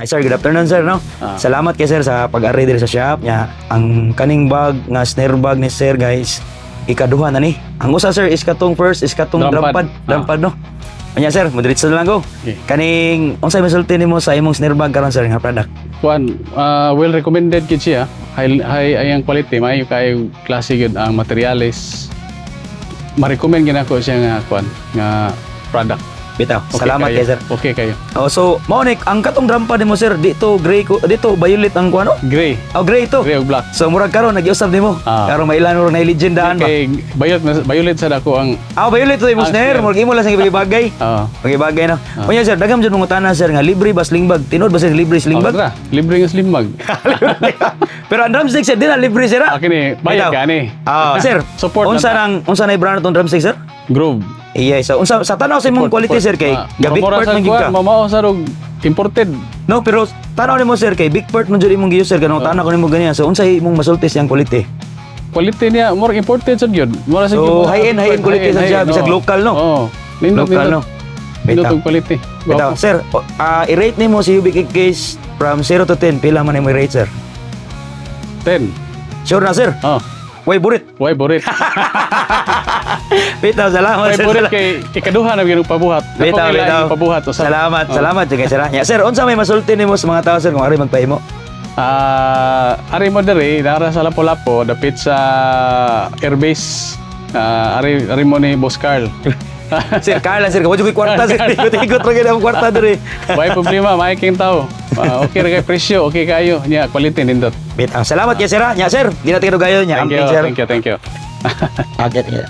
Ay sir, good afternoon sir no. Salamat kay sir sa pag-ari diri sa shop nya. Ang kaning bag nga snare bag ni sir guys, ikaduha na ni. Ang usa sir is katong first is katong drum pad no. Anya sir, madiretso na lang go. Okay. Kaning unsay masulti nimo sa imong snare bag karon sir nga product? Kuan, well recommended kid siya. High ang quality, maayo kayo klase gyud ang materials. Ma-recommend gyud ako siya nga kuan nga product. Bitaw. Okay Salamat kayo. kay sir. Okay kayo. Oh, so Monic, ang katong drum pad nimo sir, dito gray ko, dito violet ang kuano? Gray. Oh, gray ito. Gray o black. So murag karon nagiusab nimo. Karon mailan ro na legendaan ba? Kay violet sa dako ang Violet to imong snare, murag imo lang sa bagay. Bagay no. Unya sir, dagam jud mong utana sir nga libre ba sling bag? Tinod ba sir libre sling bag? Libre nga sling bag. Pero ang drumstick sir, di na libre sir. Kini bayad ka ni. Sir, Support unsa na brand tong drumstick sir? Groove. Iya, so unsa sa tanaw sa imong quality sir kay ga big part man gid ka. Mamao sa rog imported. No, pero tanaw nimo sir kay big part man jud imong gi-use sir kanang tanaw ko nimo ganiya. So unsa imong masulti siyang quality? Quality niya more imported sa gyud. Mura sa So high end quality sa siya bisag local no. Oo. Local no. Nindot og quality. Bitaw, sir, i-rate nimo si UBK case from 0 to 10 pila man imong rate sir? 10. Sure na sir? Oh. Way burit. Way borit. Bitaw, salamat Way sir. borit kay ikaduha na gyud pabuhat. Bitaw. Pabuhat usab. Salamat juga sir. Ya, sir, unsa may masulti nimo sa mga tao sir kung ari magpahimo? Ari mo diri dara sa Lapu-Lapu dapit sa airbase. Ari mo ni Boss Carl. Sir, Carla sir, kamo jud kwarta sir. Ikot-ikot ra gid ang kwarta diri. May problema, may king tao. Okay ra kay presyo, okay kayo. Nya quality nindot. Bitaw, salamat kay sir. Ya sir, di na tayo gayon nya. Thank you. Amping, sir. Thank you. Okay.